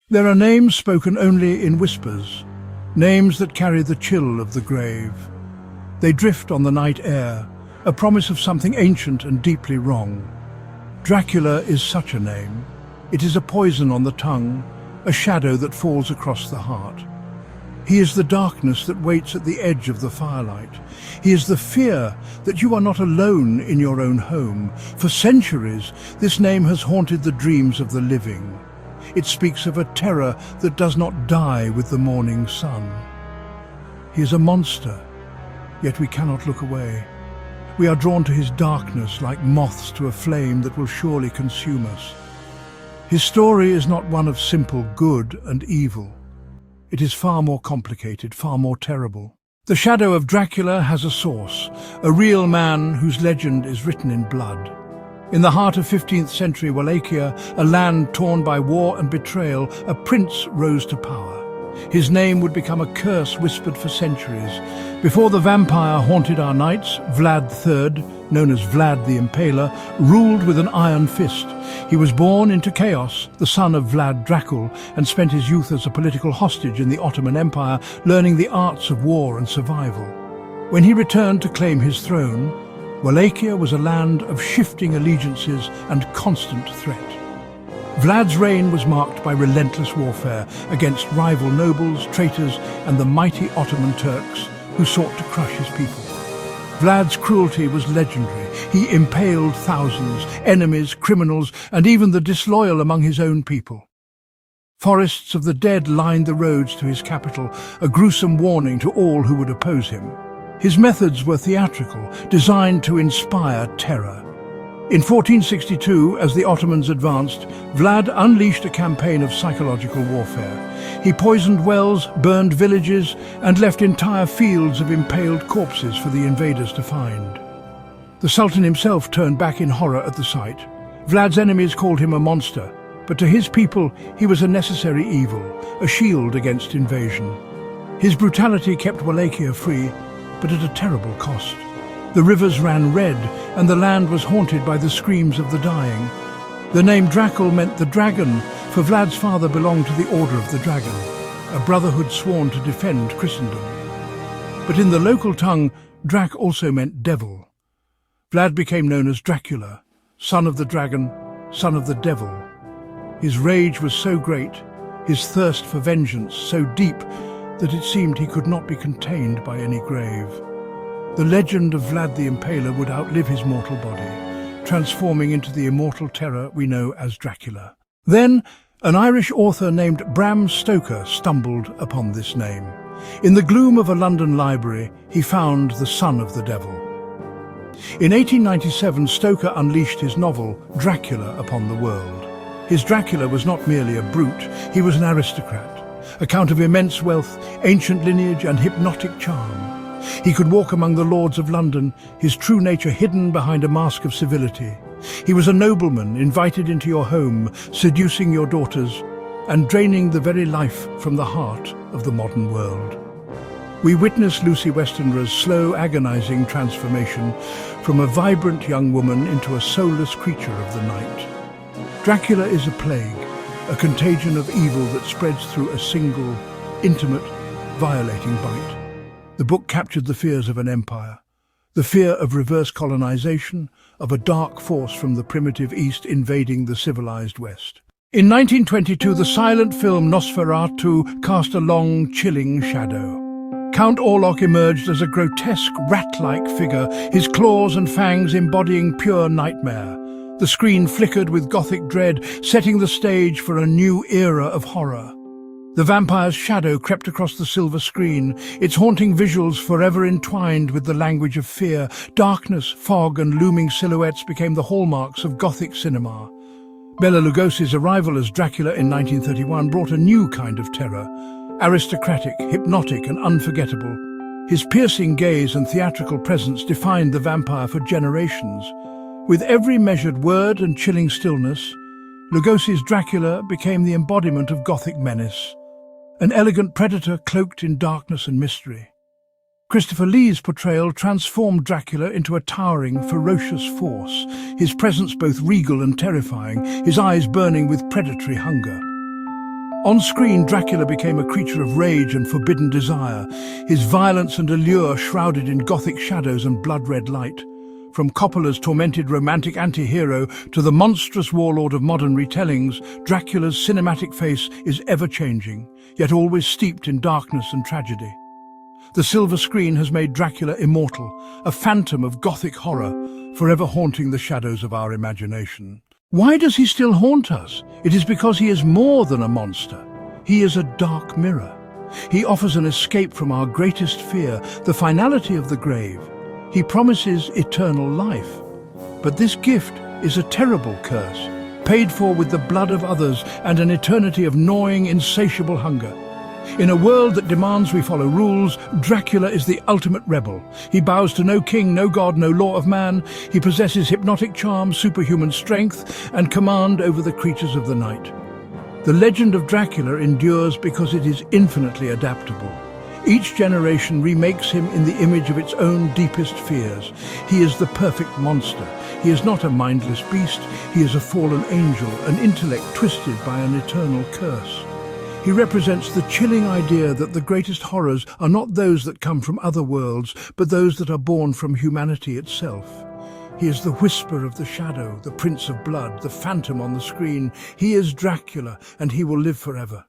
There are names spoken only in whispers, names that carry the chill of the grave. They drift on the night air, a promise of something ancient and deeply wrong. Dracula is such a name. It is a poison on the tongue, a shadow that falls across the heart. He is the darkness that waits at the edge of the firelight. He is the fear that you are not alone in your own home. For centuries, this name has haunted the dreams of the living. It speaks of a terror that does not die with the morning sun. He is a monster, yet we cannot look away. We are drawn to his darkness like moths to a flame that will surely consume us. His story is not one of simple good and evil. It is far more complicated, far more terrible. The shadow of Dracula has a source, a real man whose legend is written in blood. In the heart of 15th century Wallachia, a land torn by war and betrayal, a prince rose to power. His name would become a curse whispered for centuries. Before the vampire haunted our nights, Vlad III, known as Vlad the Impaler, ruled with an iron fist. He was born into chaos, the son of Vlad Dracula, and spent his youth as a political hostage in the Ottoman Empire, learning the arts of war and survival. When he returned to claim his throne, Wallachia was a land of shifting allegiances and constant threat. Vlad's reign was marked by relentless warfare against rival nobles, traitors, and the mighty Ottoman Turks who sought to crush his people. Vlad's cruelty was legendary. He impaled thousands, enemies, criminals, and even the disloyal among his own people. Forests of the dead lined the roads to his capital, a gruesome warning to all who would oppose him. His methods were theatrical, designed to inspire terror. In 1462, as the Ottomans advanced, Vlad unleashed a campaign of psychological warfare. He poisoned wells, burned villages, and left entire fields of impaled corpses for the invaders to find. The Sultan himself turned back in horror at the sight. Vlad's enemies called him a monster, but to his people he was a necessary evil, a shield against invasion. His brutality kept Wallachia free, but at a terrible cost. The rivers ran red, and the land was haunted by the screams of the dying. The name Dracula meant the dragon, for Vlad's father belonged to the Order of the Dragon, a brotherhood sworn to defend Christendom. But in the local tongue, Drac also meant devil. Vlad became known as Dracula, son of the dragon, son of the devil. His rage was so great, his thirst for vengeance so deep, that it seemed he could not be contained by any grave. The legend of Vlad the Impaler would outlive his mortal body, transforming into the immortal terror we know as Dracula. Then, an Irish author named Bram Stoker stumbled upon this name. In the gloom of a London library, he found The Son of the Devil. In 1897, Stoker unleashed his novel, Dracula, upon the world. His Dracula was not merely a brute, he was an aristocrat, a count of immense wealth, ancient lineage, and hypnotic charm. He could walk among the lords of London, his true nature hidden behind a mask of civility. He was a nobleman invited into your home, seducing your daughters, and draining the very life from the heart of the modern world. We witness Lucy Westenra's slow, agonizing transformation from a vibrant young woman into a soulless creature of the night. Dracula is a plague, a contagion of evil that spreads through a single, intimate, violating bite. The book captured the fears of an empire, the fear of reverse colonization, of a dark force from the primitive East invading the civilized West. In 1922, the silent film Nosferatu cast a long, chilling shadow. Count Orlok emerged as a grotesque, rat-like figure, his claws and fangs embodying pure nightmare. The screen flickered with gothic dread, setting the stage for a new era of horror. The vampire's shadow crept across the silver screen, its haunting visuals forever entwined with the language of fear. Darkness, fog, and looming silhouettes became the hallmarks of Gothic cinema. Bela Lugosi's arrival as Dracula in 1931 brought a new kind of terror, aristocratic, hypnotic, and unforgettable. His piercing gaze and theatrical presence defined the vampire for generations. With every measured word and chilling stillness, Lugosi's Dracula became the embodiment of Gothic menace, an elegant predator cloaked in darkness and mystery. Christopher Lee's portrayal transformed Dracula into a towering, ferocious force, his presence both regal and terrifying, his eyes burning with predatory hunger. On screen, Dracula became a creature of rage and forbidden desire, his violence and allure shrouded in gothic shadows and blood-red light. From Coppola's tormented romantic anti-hero to the monstrous warlord of modern retellings, Dracula's cinematic face is ever-changing, yet always steeped in darkness and tragedy. The silver screen has made Dracula immortal, a phantom of gothic horror, forever haunting the shadows of our imagination. Why does he still haunt us? It is because he is more than a monster. He is a dark mirror. He offers an escape from our greatest fear, the finality of the grave. He promises eternal life. But this gift is a terrible curse, paid for with the blood of others and an eternity of gnawing, insatiable hunger. In a world that demands we follow rules, Dracula is the ultimate rebel. He bows to no king, no god, no law of man. He possesses hypnotic charm, superhuman strength, and command over the creatures of the night. The legend of Dracula endures because it is infinitely adaptable. Each generation remakes him in the image of its own deepest fears. He is the perfect monster. He is not a mindless beast. He is a fallen angel, an intellect twisted by an eternal curse. He represents the chilling idea that the greatest horrors are not those that come from other worlds, but those that are born from humanity itself. He is the whisper of the shadow, the prince of blood, the phantom on the screen. He is Dracula, and he will live forever.